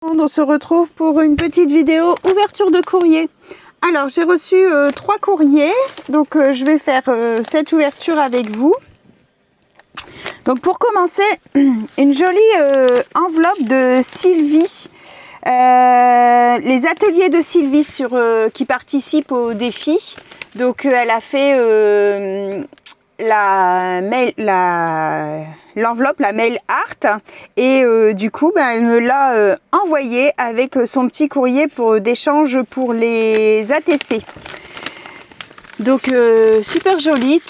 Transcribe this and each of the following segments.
On se retrouve pour une petite vidéo ouverture de courrier. Alors j'ai reçu 3 courriers, donc je vais faire cette ouverture avec vous. Donc pour commencer, une jolie enveloppe de Sylvie, les ateliers de Sylvie qui participent au défi. Donc elle a fait l'enveloppe, la mail art, et du coup elle me l'a envoyé avec son petit courrier d'échange pour les ATC. Donc super joli,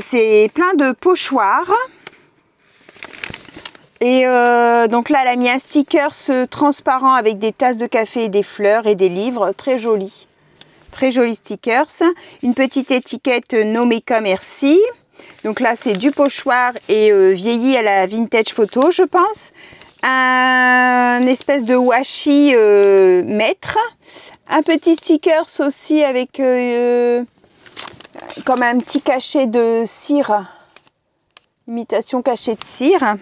c'est plein de pochoirs. Et donc là elle a mis un sticker transparent avec des tasses de café et des fleurs et des livres, très joli. Très joli stickers, une petite étiquette No Make-up Merci. Donc là c'est du pochoir et vieilli à la vintage photo je pense. Un espèce de washi maître. Un petit stickers aussi avec comme un petit cachet de cire. Imitation cachet de cire.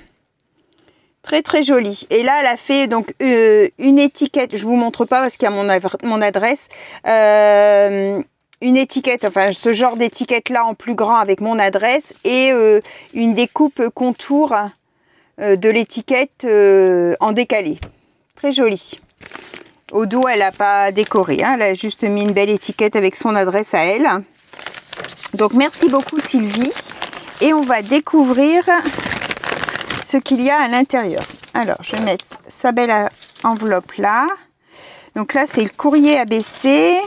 Très très joli. Et là elle a fait donc une étiquette, je vous montre pas parce qu'il y a mon adresse, une étiquette, enfin ce genre d'étiquette là en plus grand avec mon adresse et une découpe contour de l'étiquette en décalé. Très joli. Au dos elle n'a pas décoré, hein, elle a juste mis une belle étiquette avec son adresse à elle. Donc merci beaucoup Sylvie. Et on va découvrir ce qu'il y a à l'intérieur. Alors, je vais mettre sa belle enveloppe là. Donc là, c'est le courrier ABC.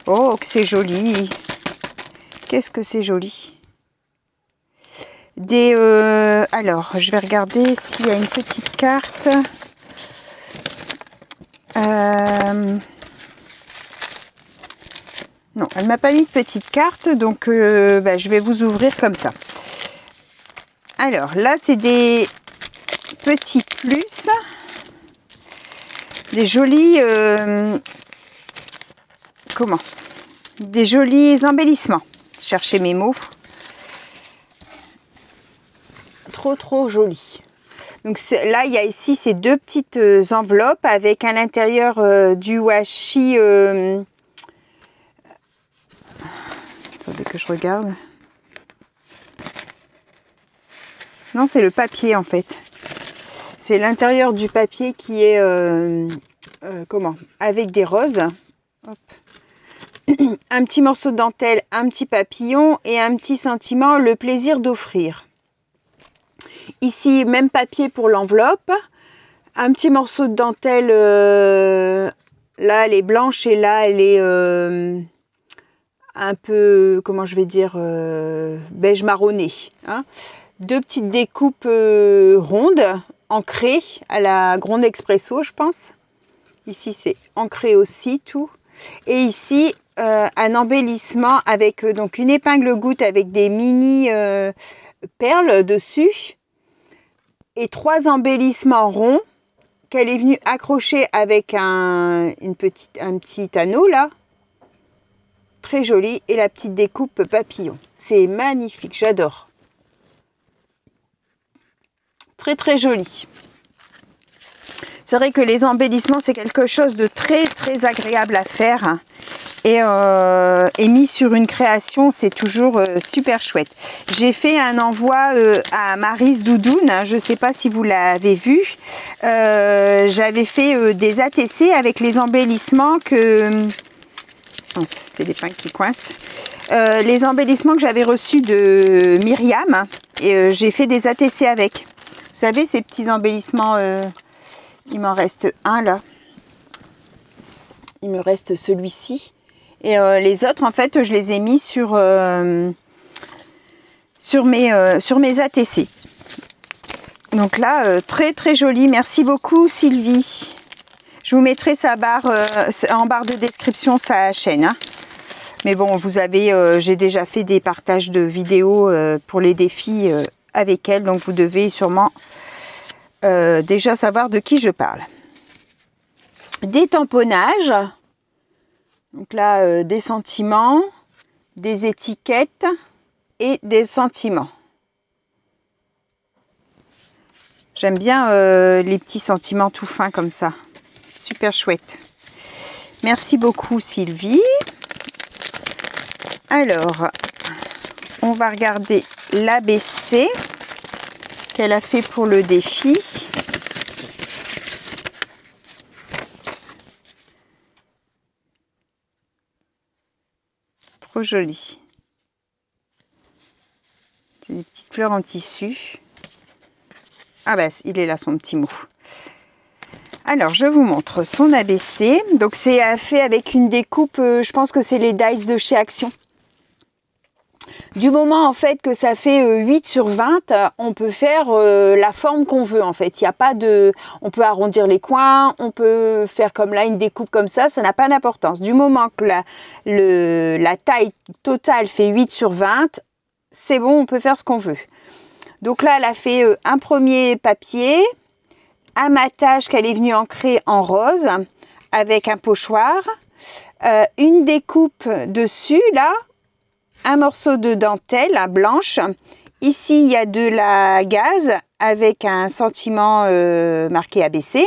Oh, que c'est joli. Qu'est-ce que c'est joli. Alors, je vais regarder s'il y a une petite carte. Non, elle m'a pas mis de petite carte, donc je vais vous ouvrir comme ça. Alors là, c'est des petits plus, des jolis, des jolis embellissements. Cherchez mes mots. Trop joli. Donc là, il y a ici ces deux petites enveloppes avec à l'intérieur du washi. Attendez que je regarde. Non, c'est le papier en fait. C'est l'intérieur du papier qui est avec des roses. Hop. Un petit morceau de dentelle, un petit papillon et un petit sentiment, le plaisir d'offrir. Ici, même papier pour l'enveloppe. Un petit morceau de dentelle, là elle est blanche et là elle est un peu, comment je vais dire, beige marronné. Hein. Deux petites découpes rondes, ancrées à la Grande Expresso, je pense. Ici, c'est ancré aussi, tout. Et ici, un embellissement avec donc une épingle goutte avec des mini perles dessus. Et 3 embellissements ronds qu'elle est venue accrocher avec un petit anneau, là. Très joli. Et la petite découpe papillon. C'est magnifique, j'adore. Très joli. C'est vrai que les embellissements, c'est quelque chose de très agréable à faire. Et mis sur une création, c'est toujours super chouette. J'ai fait un envoi à Maryse Doudoune. Je ne sais pas si vous l'avez vu. J'avais fait des ATC avec les embellissements que... Oh, c'est l'épingle qui coince. Les embellissements que j'avais reçus de Myriam. Et j'ai fait des ATC avec. Vous savez, ces petits embellissements, il m'en reste un là. Il me reste celui-ci. Et les autres, en fait, je les ai mis sur mes ATC. Donc là, très joli. Merci beaucoup, Sylvie. Je vous mettrai sa barre en barre de description, sa chaîne. Hein. Mais bon, vous avez, j'ai déjà fait des partages de vidéos pour les défis avec elle. Donc, vous devez sûrement déjà savoir de qui je parle. Des tamponnages. Donc là, des sentiments, des étiquettes et des sentiments. J'aime bien les petits sentiments tout fins comme ça. Super chouette. Merci beaucoup Sylvie. Alors, on va regarder l'ABC qu'elle a fait pour le défi. Trop joli. C'est des petites fleurs en tissu. Ah bah, il est là son petit mot. Alors, je vous montre son ABC. Donc, c'est fait avec une découpe, je pense que c'est les dies de chez Action. Du moment, en fait, que ça fait 8 sur 20, on peut faire la forme qu'on veut, en fait. Il n'y a pas de... On peut arrondir les coins, on peut faire comme là, une découpe comme ça n'a pas d'importance. Du moment que la taille totale fait 8 sur 20, c'est bon, on peut faire ce qu'on veut. Donc là, elle a fait un premier papier, un matage qu'elle est venue ancrer en rose avec un pochoir, une découpe dessus, là, un morceau de dentelle blanche. Ici, il y a de la gaze avec un sentiment marqué ABC.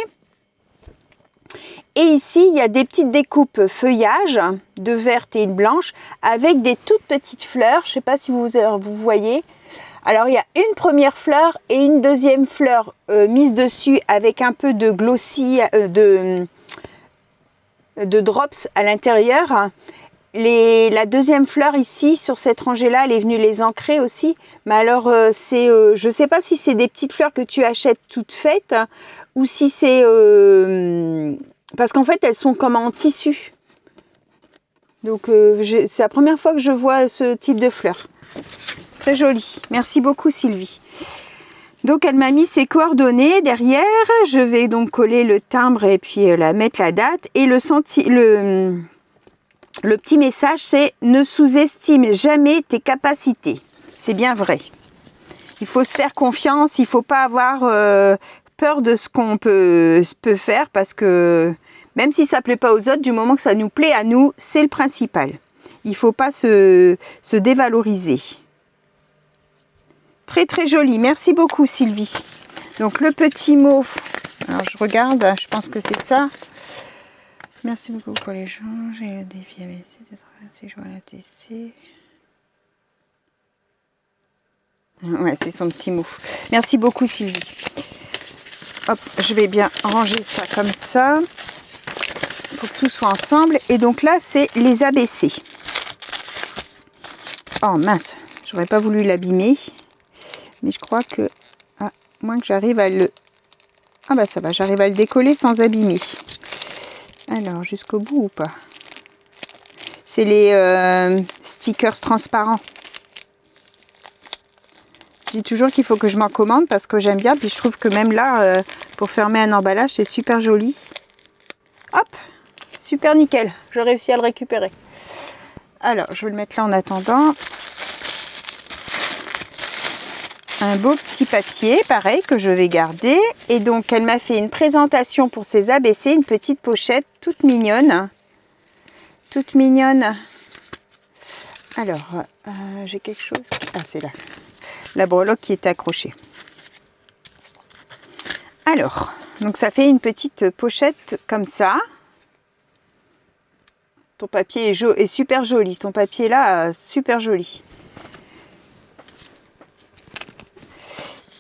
Et ici, il y a des petites découpes feuillage, de verte et une blanche, avec des toutes petites fleurs. Je ne sais pas si vous voyez. Alors, il y a une première fleur et une deuxième fleur mise dessus avec un peu de glossy, de drops à l'intérieur. La deuxième fleur ici, sur cette rangée-là, elle est venue les ancrer aussi. Mais alors, je ne sais pas si c'est des petites fleurs que tu achètes toutes faites ou si c'est... parce qu'en fait, elles sont comme en tissu. Donc, c'est la première fois que je vois ce type de fleurs. Très joli. Merci beaucoup, Sylvie. Donc, elle m'a mis ses coordonnées derrière. Je vais donc coller le timbre et puis mettre la date. Et le petit message, c'est « Ne sous-estime jamais tes capacités ». C'est bien vrai. Il faut se faire confiance. Il ne faut pas avoir peur de ce qu'on peut faire parce que même si ça ne plaît pas aux autres, du moment que ça nous plaît à nous, c'est le principal. Il ne faut pas se dévaloriser. Très très joli. Merci beaucoup Sylvie. Donc le petit mot, alors je regarde, je pense que c'est ça. Merci beaucoup pour l'échange et le défi avec ces jours à la TC. Ouais, c'est son petit mot. Merci beaucoup Sylvie. Hop, je vais bien ranger ça comme ça pour que tout soit ensemble. Et donc là, c'est les ABC. Oh mince, j'aurais pas voulu l'abîmer. Mais je crois que, à moins que j'arrive à le... Ah bah ça va, j'arrive à le décoller sans abîmer. Alors, jusqu'au bout ou pas? C'est les stickers transparents. Je dis toujours qu'il faut que je m'en commande parce que j'aime bien. Puis je trouve que même là, pour fermer un emballage, c'est super joli. Hop, super nickel. J'ai réussi à le récupérer. Alors, je vais le mettre là en attendant. Un beau petit papier, pareil, que je vais garder. Et donc, elle m'a fait une présentation pour ses ABC, une petite pochette toute mignonne. Toute mignonne. Alors, j'ai quelque chose. Ah, c'est là. La breloque qui est accrochée. Alors, donc ça fait une petite pochette comme ça. Ton papier est super joli. Ton papier là, super joli.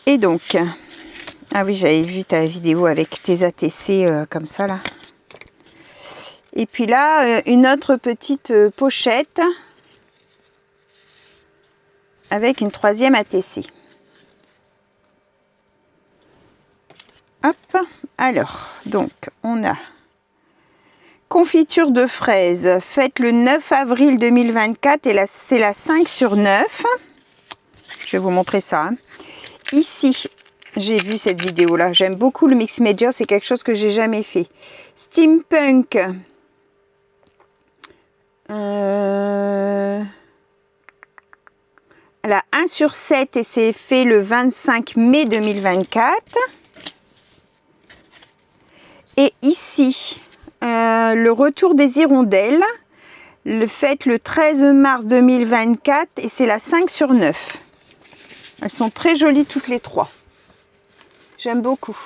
Et donc, ah oui, j'avais vu ta vidéo avec tes ATC comme ça là. Et puis là, une autre petite pochette avec une troisième ATC. Hop, alors, donc, on a confiture de fraises faite le 9 avril 2024 et c'est la 5 sur 9. Je vais vous montrer ça. Hein. Ici, j'ai vu cette vidéo-là. J'aime beaucoup le mix media, c'est quelque chose que j'ai jamais fait. Steampunk. Elle a 1 sur 7 et c'est fait le 25 mai 2024. Et ici, le retour des hirondelles, le fait le 13 mars 2024 et c'est la 5 sur 9. Elles sont très jolies toutes les trois. J'aime beaucoup.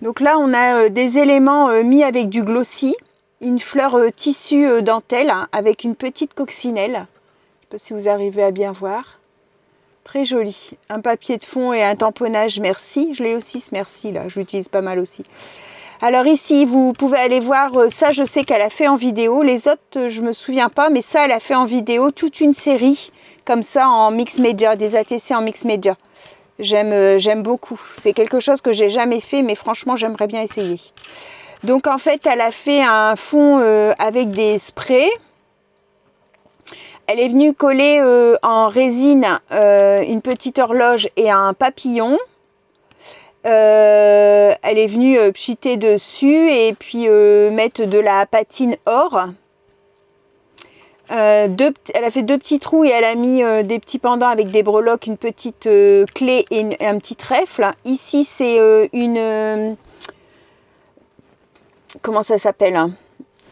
Donc là, on a des éléments mis avec du glossy. Une fleur tissu dentelle hein, avec une petite coccinelle. Je ne sais pas si vous arrivez à bien voir. Très joli. Un papier de fond et un tamponnage merci. Je l'ai aussi ce merci là. Je l'utilise pas mal aussi. Alors ici, vous pouvez aller voir. Ça, je sais qu'elle a fait en vidéo. Les autres, je me souviens pas. Mais ça, elle a fait en vidéo toute une série comme ça en mix media. Des ATC en mix media. J'aime beaucoup. C'est quelque chose que j'ai jamais fait. Mais franchement, j'aimerais bien essayer. Donc en fait, elle a fait un fond avec des sprays. Elle est venue coller en résine une petite horloge et un papillon. Elle est venue pchiter dessus et puis mettre de la patine or. Elle a fait 2 petits trous et elle a mis des petits pendants avec des breloques, une petite clé et un petit trèfle. Ici, c'est une... comment ça s'appelle hein,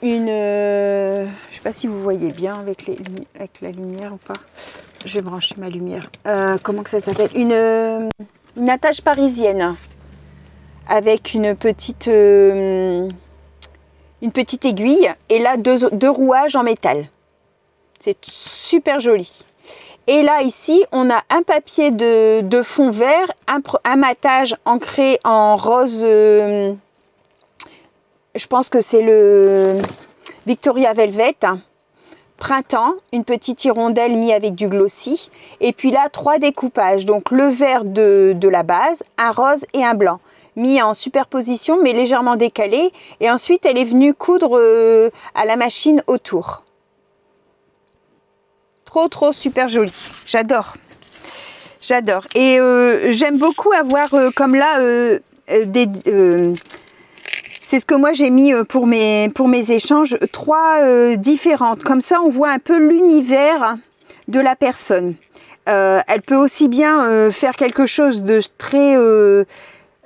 une... je sais pas si vous voyez bien avec la lumière ou pas. Je vais brancher ma lumière. Comment que ça s'appelle une attache parisienne avec une petite aiguille et là deux rouages en métal. C'est super joli. Et là ici on a un papier de fond vert, un matage ancré en rose. Je pense que c'est le Victoria Velvet. Printemps, une petite hirondelle mise avec du glossy. Et puis là, 3 découpages. Donc le vert de la base, un rose et un blanc. Mis en superposition, mais légèrement décalé. Et ensuite, elle est venue coudre à la machine autour. Trop super joli. J'adore. J'adore. Et j'aime beaucoup avoir comme là c'est ce que moi j'ai mis pour mes échanges, 3 différentes. Comme ça, on voit un peu l'univers de la personne. Elle peut aussi bien faire quelque chose de très,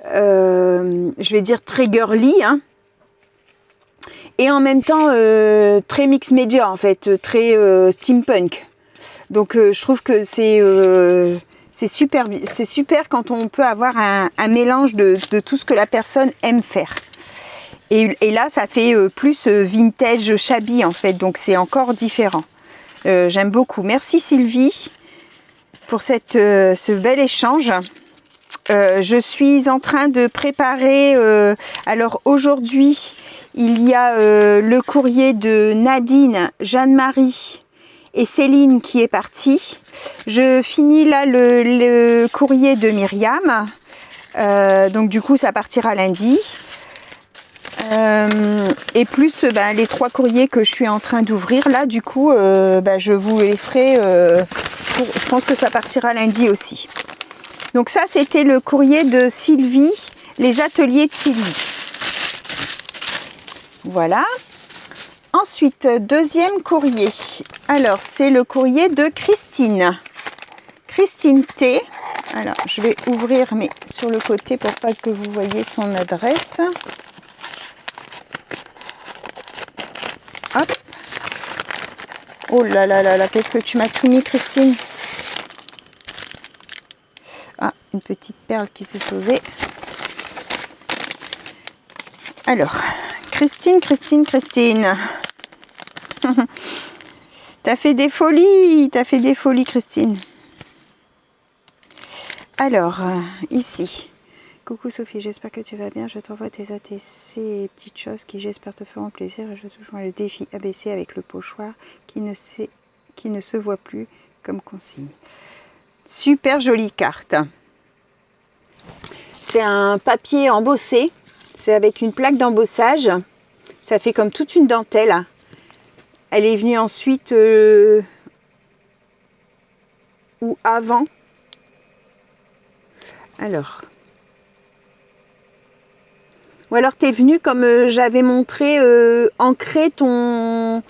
je vais dire très girly, hein, et en même temps très mix media en fait, très steampunk. Donc je trouve que c'est super quand on peut avoir un mélange de tout ce que la personne aime faire. Et là, ça fait plus vintage shabby en fait, donc c'est encore différent. J'aime beaucoup. Merci Sylvie pour ce bel échange. Je suis en train de préparer, alors aujourd'hui, il y a le courrier de Nadine, Jeanne-Marie et Céline qui est parti. Je finis là le courrier de Myriam, donc du coup ça partira lundi. Et plus les 3 courriers que je suis en train d'ouvrir là, du coup je vous les ferai je pense que ça partira lundi aussi. Donc ça c'était le courrier de Sylvie, les ateliers de Sylvie. Voilà. Ensuite, deuxième courrier. Alors c'est le courrier de Christine. Christine T. Alors je vais ouvrir mais sur le côté pour pas que vous voyez son adresse. Hop. Oh là là là là, qu'est-ce que tu m'as tout mis, Christine? Ah, une petite perle qui s'est sauvée. Alors, Christine. T'as fait des folies, Christine. Alors, ici. Coucou Sophie, j'espère que tu vas bien. Je t'envoie tes ATC et petites choses qui j'espère te feront plaisir. Et je te joins le défi ABC avec le pochoir qui ne se voit plus comme consigne. Super jolie carte. C'est un papier embossé. C'est avec une plaque d'embossage. Ça fait comme toute une dentelle. Elle est venue ensuite ou avant. Alors... Ou alors tu es venu, comme j'avais montré, ancrer ton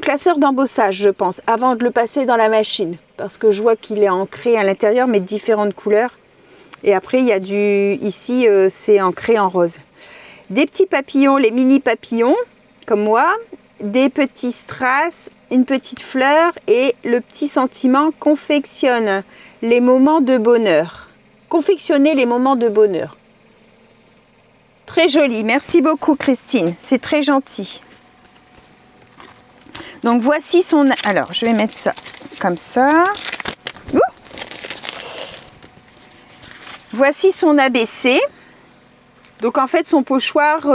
classeur d'embossage, je pense, avant de le passer dans la machine. Parce que je vois qu'il est ancré à l'intérieur, mais de différentes couleurs. Et après, il y a ici, c'est ancré en rose. Des petits papillons, les mini papillons, comme moi. Des petits strass, une petite fleur et le petit sentiment confectionne les moments de bonheur. confectionner les moments de bonheur. Très joli, merci beaucoup Christine, c'est très gentil. Donc voici son... Alors, je vais mettre ça comme ça. Ouh, voici son ABC. Donc en fait, son pochoir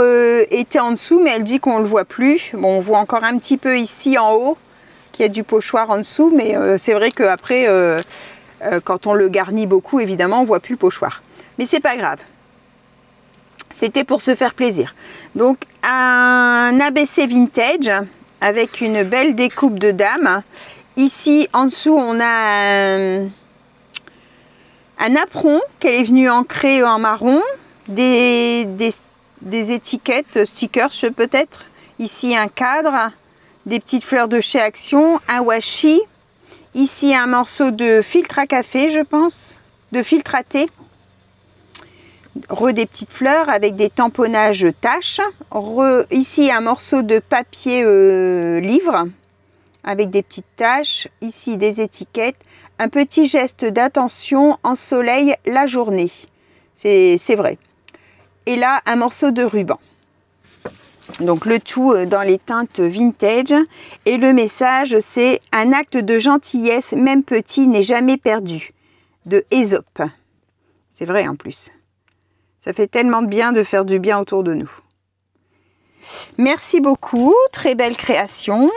était en dessous, mais elle dit qu'on ne le voit plus. Bon, on voit encore un petit peu ici en haut qu'il y a du pochoir en dessous, mais c'est vrai qu'après, quand on le garnit beaucoup, évidemment, on ne voit plus le pochoir. Mais c'est pas grave. C'était pour se faire plaisir. Donc un ABC vintage avec une belle découpe de dame. Ici en dessous on a un apron qu'elle est venue ancrer en marron, des étiquettes, stickers peut-être. Ici un cadre, des petites fleurs de chez Action, un washi. Ici un morceau de filtre à café je pense, de filtre à thé. Des petites fleurs avec des tamponnages taches. Ici un morceau de papier livre avec des petites taches. Ici des étiquettes. Un petit geste d'attention, ensoleille la journée. C'est vrai. Et là un morceau de ruban. Donc le tout dans les teintes vintage. Et le message c'est: un acte de gentillesse, même petit, n'est jamais perdu. De Ésope. C'est vrai en plus. Ça fait tellement de bien de faire du bien autour de nous. Merci beaucoup, très belle création.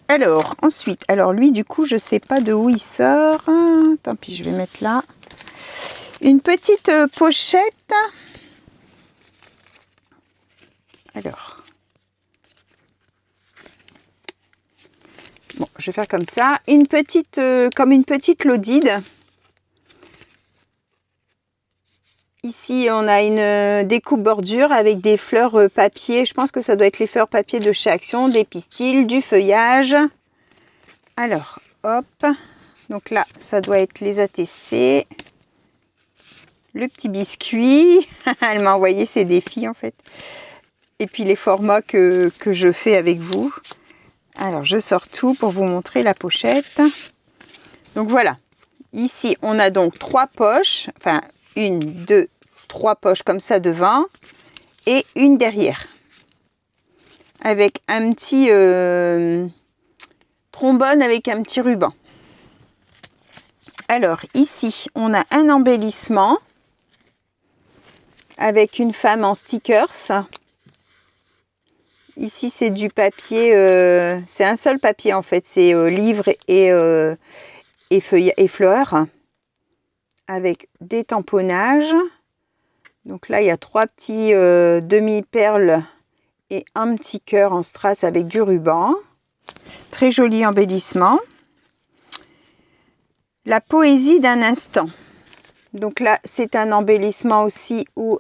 Alors, ensuite, alors lui, du coup, je ne sais pas de où il sort. Tant pis, je vais mettre là. Une petite pochette. Alors. Bon, je vais faire comme ça. Une petite, comme une petite Lodide. Ici, on a une découpe bordure avec des fleurs papier. Je pense que ça doit être les fleurs papier de chez Action, des pistils, du feuillage. Alors, hop. Donc là, ça doit être les ATC. Le petit biscuit. Elle m'a envoyé ses défis, en fait. Et puis les formats que je fais avec vous. Alors, je sors tout pour vous montrer la pochette. Donc voilà. Ici, on a donc 3 poches. Enfin, 1, 2, 3 poches comme ça devant et une derrière avec un petit trombone avec un petit ruban. Alors ici on a un embellissement avec une femme en stickers. Ici c'est du papier, c'est un seul papier en fait, c'est livre et feuilles et fleurs avec des tamponnages. Donc là, il y a 3 petits demi-perles et un petit cœur en strass avec du ruban. Très joli embellissement. La poésie d'un instant. Donc là, c'est un embellissement aussi où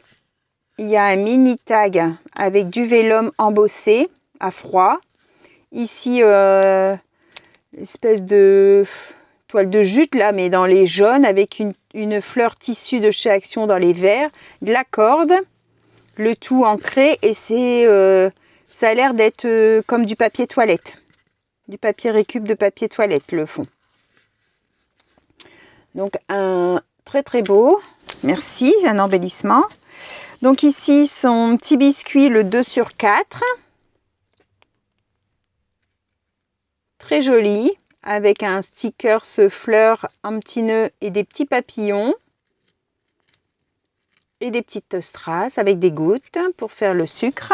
il y a un mini tag avec du vélum embossé à froid. Ici, espèce de toile de jute là, mais dans les jaunes, avec une fleur tissu de chez Action dans les verts, de la corde, le tout ancré, et c'est ça a l'air d'être comme du papier toilette, du papier récup de papier toilette le fond. Donc un très très beau, merci, un embellissement. Donc ici son petit biscuit, le 2/4, très joli, avec un sticker fleur, un petit nœud et des petits papillons. Et des petites strass avec des gouttes pour faire le sucre.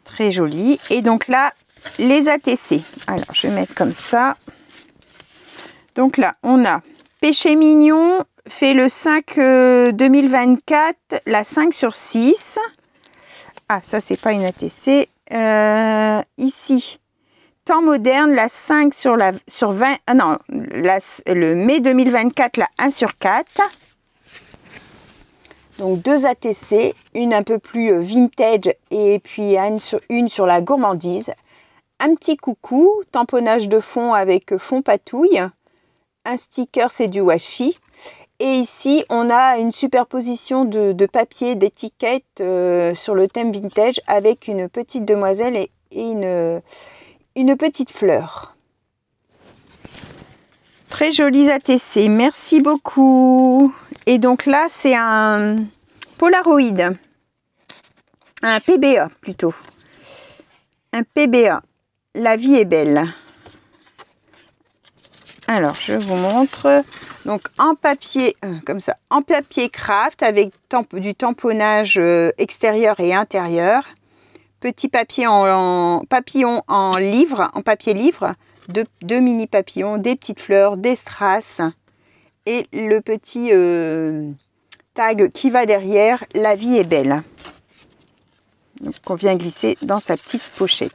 Très joli. Et donc là, les ATC. Alors, je vais mettre comme ça. Donc là, on a Péché Mignon, fait le 5 2024, la 5/6. Ah, ça, c'est pas une ATC. Ici, Temps moderne, la 5 sur 20. Ah non, le mai 2024, la 1/4. Donc 2 ATC, une un peu plus vintage et puis une sur la gourmandise. Un petit coucou, tamponnage de fond avec fond patouille. Un sticker, c'est du washi. Et ici, on a une superposition de papier, d'étiquettes sur le thème vintage avec une petite demoiselle et une petite fleur. Très jolis ATC, merci beaucoup. Et donc là, c'est un Polaroid, un PBA plutôt. Un PBA, la vie est belle. Alors, je vous montre. Donc, en papier, comme ça, en papier craft avec du tamponnage extérieur et intérieur. Petit papier papillon en livre, en papier livre. Deux mini papillons, des petites fleurs, des strass et le petit tag qui va derrière, la vie est belle. Donc, on vient glisser dans sa petite pochette.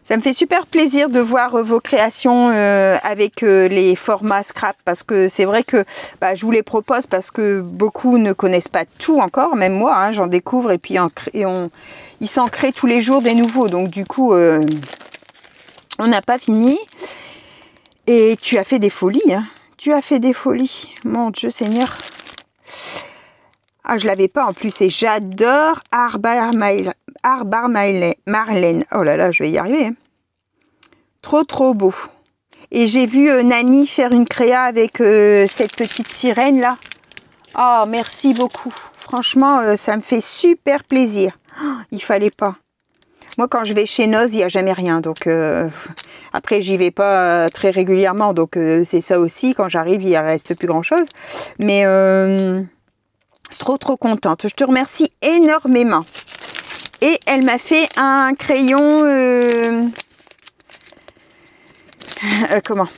Ça me fait super plaisir de voir vos créations avec les formats scrap parce que c'est vrai que je vous les propose parce que beaucoup ne connaissent pas tout encore, même moi hein, j'en découvre et puis ils s'en créent tous les jours des nouveaux, donc du coup on n'a pas fini. Et tu as fait des folies, hein. Tu as fait des folies, mon Dieu Seigneur. Ah, je l'avais pas en plus et j'adore Arbar Marlène. Oh là là, je vais y arriver. Hein. Trop beau. Et j'ai vu Nani faire une créa avec cette petite sirène là. Oh, merci beaucoup. Franchement, ça me fait super plaisir. Oh, il fallait pas. Moi, quand je vais chez Noz, il n'y a jamais rien. Donc, après, j'y vais pas très régulièrement. Donc, c'est ça aussi. Quand j'arrive, il ne reste plus grand-chose. Mais trop contente. Je te remercie énormément. Et elle m'a fait un crayon... comment?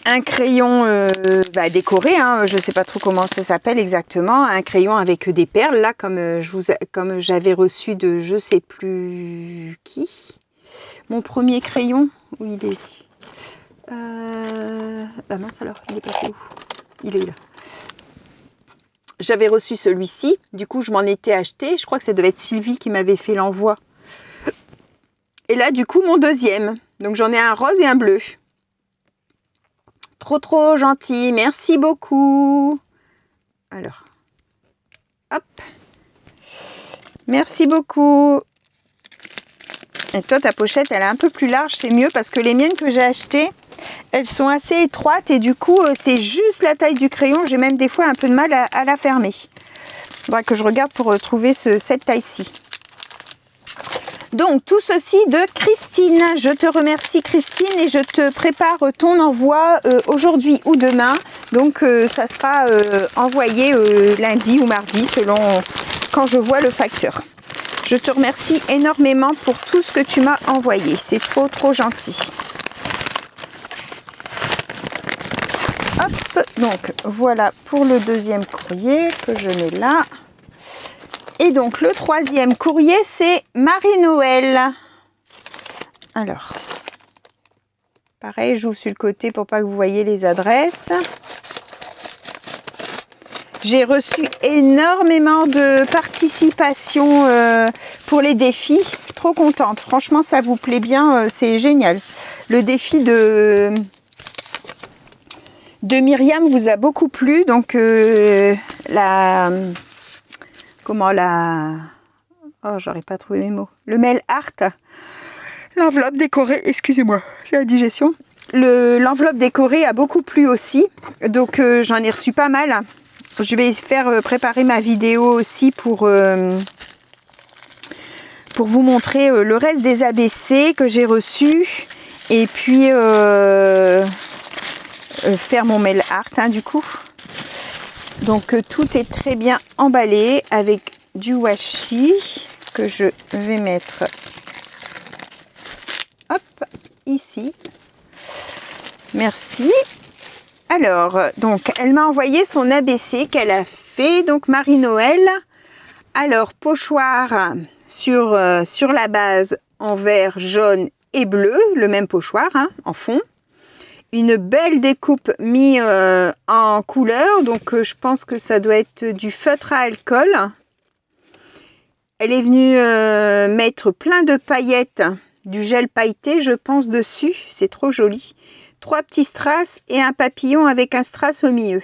Un crayon décoré, hein, je ne sais pas trop comment ça s'appelle exactement, un crayon avec des perles, là, comme j'avais reçu de je ne sais plus qui. Mon premier crayon, où il est mince alors, il est passé où? Il est là. J'avais reçu celui-ci, du coup je m'en étais acheté, je crois que ça devait être Sylvie qui m'avait fait l'envoi. Et là, du coup, mon deuxième. Donc j'en ai un rose et un bleu. Trop gentil, merci beaucoup. Alors, hop. Merci beaucoup. Et toi, ta pochette, elle est un peu plus large, c'est mieux parce que les miennes que j'ai achetées, elles sont assez étroites et du coup, c'est juste la taille du crayon. J'ai même des fois un peu de mal à la fermer. Il faudra que je regarde pour trouver cette taille-ci. Donc, tout ceci de Christine. Je te remercie, Christine, et je te prépare ton envoi aujourd'hui ou demain. Donc, ça sera envoyé lundi ou mardi, selon quand je vois le facteur. Je te remercie énormément pour tout ce que tu m'as envoyé. C'est trop gentil. Hop, donc, voilà pour le deuxième courrier que je mets là. Et donc, le troisième courrier, c'est Marie-Noël. Alors, pareil, j'ouvre sur le côté pour pas que vous voyez les adresses. J'ai reçu énormément de participation pour les défis. Trop contente. Franchement, ça vous plaît bien. C'est génial. Le défi de Myriam vous a beaucoup plu. Donc, oh, j'aurais pas trouvé mes mots. Le mail art. L'enveloppe décorée, excusez-moi, c'est la digestion. L'enveloppe décorée a beaucoup plu aussi. Donc, j'en ai reçu pas mal. Je vais faire préparer ma vidéo aussi pour vous montrer le reste des ABC que j'ai reçus. Et puis, faire mon mail art, hein, du coup. Donc tout est très bien emballé avec du washi que je vais mettre hop ici. Merci. Alors, donc elle m'a envoyé son ABC qu'elle a fait, donc Marie-Noël. Alors, pochoir sur la base en vert, jaune et bleu, le même pochoir hein, en fond. Une belle découpe mise en couleur, donc je pense que ça doit être du feutre à alcool. Elle est venue mettre plein de paillettes, du gel pailleté, je pense, dessus. C'est trop joli. 3 petits strass et un papillon avec un strass au milieu.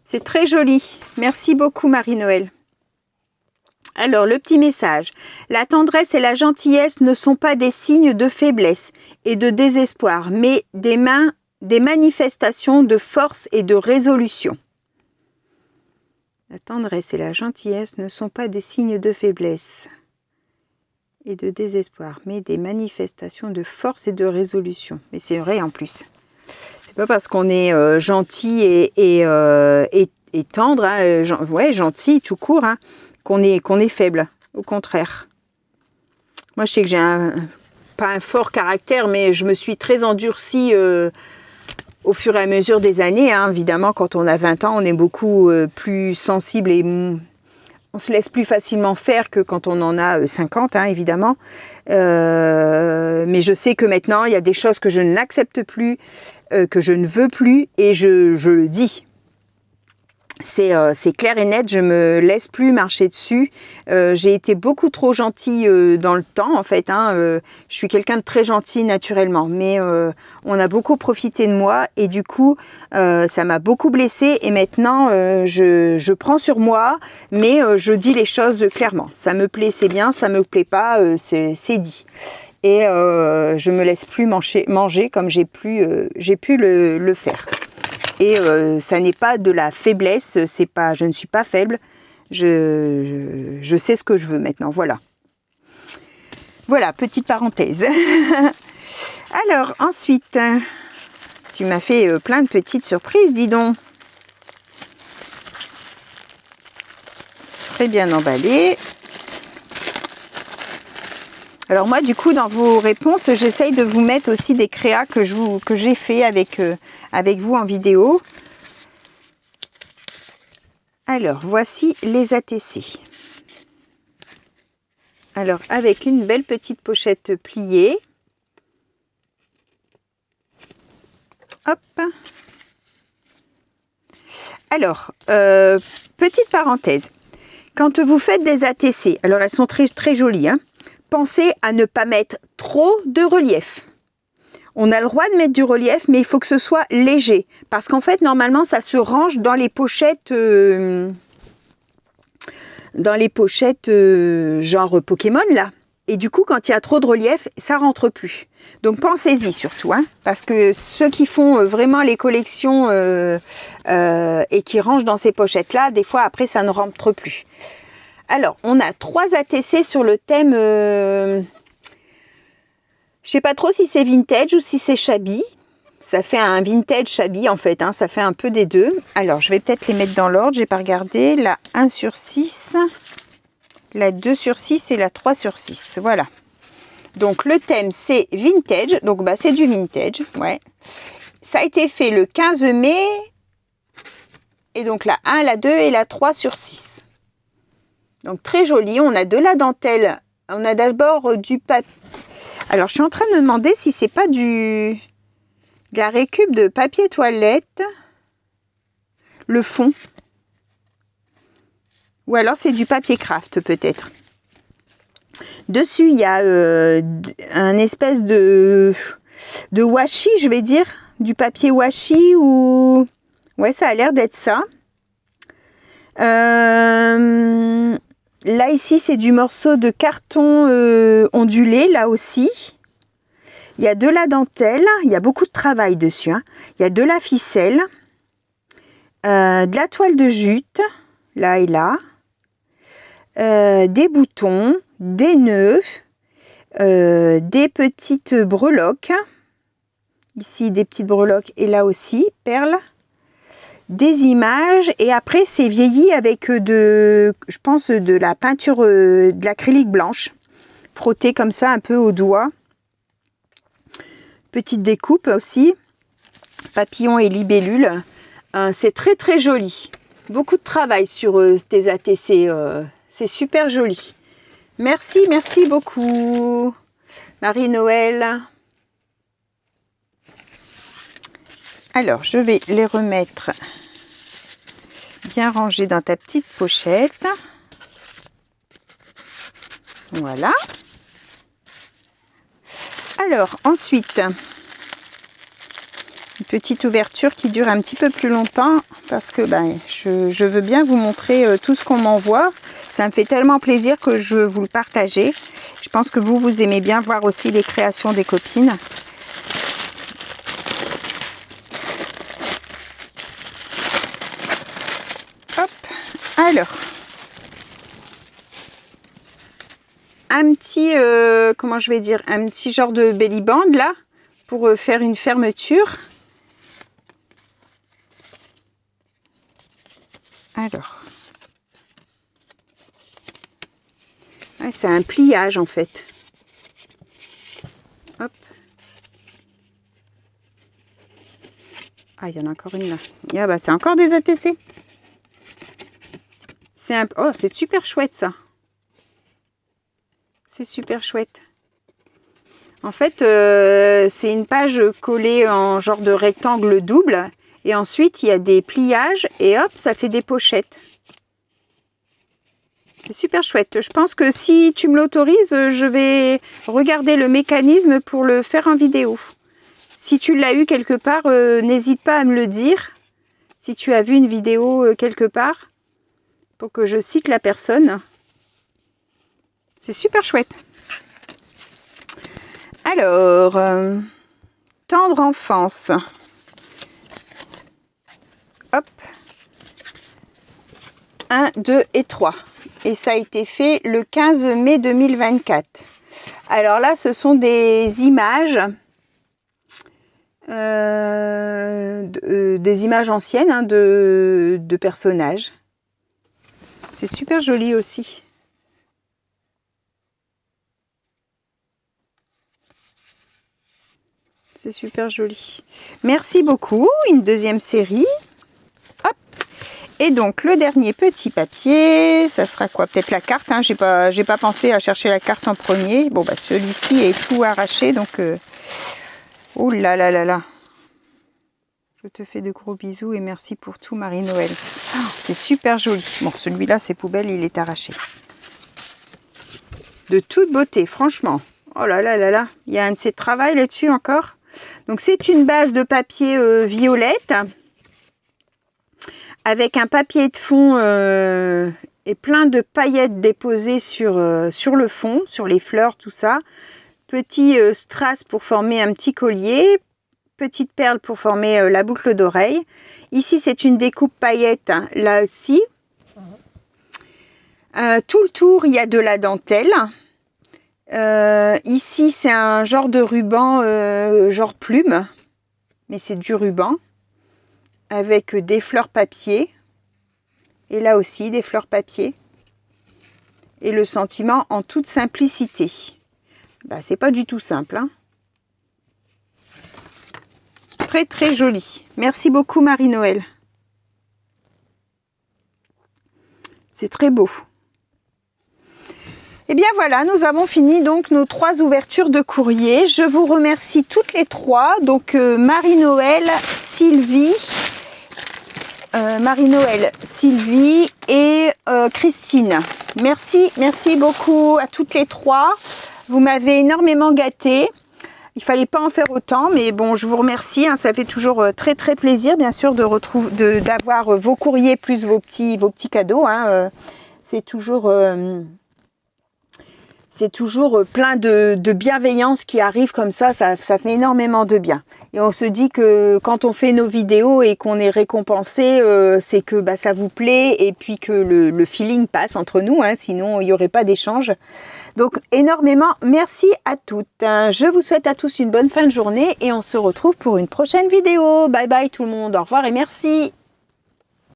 C'est très joli. Merci beaucoup, Marie-Noël. Alors, le petit message. La tendresse et la gentillesse ne sont pas des signes de faiblesse et de désespoir, mais des manifestations de force et de résolution. La tendresse et la gentillesse ne sont pas des signes de faiblesse et de désespoir, mais des manifestations de force et de résolution. Mais c'est vrai en plus. C'est pas parce qu'on est gentil et tendre, hein, ouais, gentil tout court, hein, qu'on est faible. Au contraire. Moi, je sais que j'ai pas un fort caractère, mais je me suis très endurcie au fur et à mesure des années. Hein. Évidemment, quand on a 20 ans, on est beaucoup plus sensible et on se laisse plus facilement faire que quand on en a 50, hein, évidemment. Mais je sais que maintenant, il y a des choses que je n'accepte plus, que je ne veux plus, et je le dis. C'est clair et net, je me laisse plus marcher dessus. J'ai été beaucoup trop gentille dans le temps, en fait. Hein. Je suis quelqu'un de très gentil naturellement, mais on a beaucoup profité de moi et du coup, ça m'a beaucoup blessée. Et maintenant, je prends sur moi, mais je dis les choses clairement. Ça me plaît, c'est bien. Ça me plaît pas, c'est dit. Et je me laisse plus manger comme j'ai pu le faire. Et ça n'est pas de la faiblesse, c'est pas, je ne suis pas faible, je sais ce que je veux maintenant, voilà. Voilà, petite parenthèse. Alors, ensuite, tu m'as fait plein de petites surprises, dis donc. Très bien emballé. Alors moi, du coup, dans vos réponses, j'essaye de vous mettre aussi des créas que j'ai fait avec vous en vidéo. Alors, voici les ATC. Alors, avec une belle petite pochette pliée. Hop. Alors, petite parenthèse. Quand vous faites des ATC, alors elles sont très, très jolies, hein. Pensez à ne pas mettre trop de relief. On a le droit de mettre du relief, mais il faut que ce soit léger. Parce qu'en fait, normalement, ça se range dans les pochettes, genre Pokémon, là. Et du coup, quand il y a trop de relief, ça rentre plus. Donc, pensez-y surtout. Hein, parce que ceux qui font vraiment les collections et qui rangent dans ces pochettes-là, des fois, après, ça ne rentre plus. Alors, on a 3 ATC sur le thème, je sais pas trop si c'est vintage ou si c'est shabby. Ça fait un vintage shabby en fait, hein, ça fait un peu des deux. Alors, je vais peut-être les mettre dans l'ordre, j'ai pas regardé. La 1/6, la 2/6 et la 3/6, voilà. Donc, le thème, c'est vintage, donc bah, c'est du vintage, ouais. Ça a été fait le 15 mai, et donc la 1, la 2 et la 3/6. Donc, très joli. On a de la dentelle. On a d'abord du papier. Alors, je suis en train de me demander si c'est pas de la récup de papier toilette. Le fond. Ou alors, c'est du papier craft, peut-être. Dessus, il y a un espèce de washi, je vais dire. Du papier washi ou... Ouais, ça a l'air d'être ça. Là, ici, c'est du morceau de carton ondulé, là aussi. Il y a de la dentelle, il y a beaucoup de travail dessus. Hein. Il y a de la ficelle, de la toile de jute, là et là, des boutons, des nœuds, des petites breloques. Ici, des petites breloques et là aussi, perles. Des images et après c'est vieilli avec je pense de la peinture de l'acrylique blanche frotté comme ça un peu au doigt. Petite découpe aussi, papillons et libellules. C'est très très joli, beaucoup de travail sur tes ATC, c'est super joli. Merci beaucoup Marie-Noël. Alors, je vais les remettre bien rangés dans ta petite pochette. Voilà. Alors, ensuite, une petite ouverture qui dure un petit peu plus longtemps parce que je veux bien vous montrer tout ce qu'on m'envoie. Ça me fait tellement plaisir que je veux vous le partager. Je pense que vous aimez bien voir aussi les créations des copines. Hop, alors. Un petit, comment je vais dire, un petit genre de belly band là, pour faire une fermeture. Alors. Ouais, c'est un pliage en fait. Hop. Ah, il y en a encore une là. Ah bah, c'est encore des ATC. C'est un... Oh, c'est super chouette ça. C'est super chouette. En fait, c'est une page collée en genre de rectangle double. Et ensuite, il y a des pliages et hop, ça fait des pochettes. C'est super chouette. Je pense que si tu me l'autorises, je vais regarder le mécanisme pour le faire en vidéo. Si tu l'as eu quelque part, n'hésite pas à me le dire. Si tu as vu une vidéo quelque part, pour que je cite la personne. C'est super chouette. Alors, tendre enfance. Hop. 1, 2 et 3. Et ça a été fait le 15 mai 2024. Alors là, ce sont des images, des images anciennes hein, de personnages. C'est super joli aussi. C'est super joli. Merci beaucoup. Une deuxième série. Hop. Et donc, le dernier petit papier, ça sera quoi? Peut-être la carte. Hein. J'ai pas pensé à chercher la carte en premier. Bon, bah, celui-ci est tout arraché. Donc, oh là là là là. Je te fais de gros bisous et merci pour tout, Marie-Noël. Oh, c'est super joli. Bon, celui-là, c'est poubelle, il est arraché. De toute beauté, franchement. Oh là là là là. Il y a un de ces travaux là-dessus encore. Donc, c'est une base de papier violette avec un papier de fond et plein de paillettes déposées sur le fond, sur les fleurs, tout ça. Petit strass pour former un petit collier. Petite perle pour former la boucle d'oreille. Ici, c'est une découpe paillettes, hein, là aussi. Tout le tour, il y a de la dentelle. Ici, c'est un genre de ruban, genre plume, mais c'est du ruban, avec des fleurs papier. Et là aussi, des fleurs papier. Et le sentiment en toute simplicité. Bah, c'est pas du tout simple, hein. Très très joli. Merci beaucoup Marie-Noël. C'est très beau. Et bien voilà, nous avons fini donc nos 3 ouvertures de courrier. Je vous remercie toutes les 3. Donc Marie-Noël, Sylvie, et Christine. Merci beaucoup à toutes les 3. Vous m'avez énormément gâtée. Il fallait pas en faire autant, mais bon, je vous remercie. Hein, ça fait toujours très très plaisir, bien sûr, d'avoir vos courriers plus vos petits cadeaux. Hein, c'est toujours plein de bienveillance qui arrive comme ça. Ça fait énormément de bien. Et on se dit que quand on fait nos vidéos et qu'on est récompensé, c'est que bah, ça vous plaît et puis que le feeling passe entre nous. Hein, sinon, il n'y aurait pas d'échange. Donc, énormément merci à toutes. Je vous souhaite à tous une bonne fin de journée et on se retrouve pour une prochaine vidéo. Bye bye tout le monde. Au revoir et merci.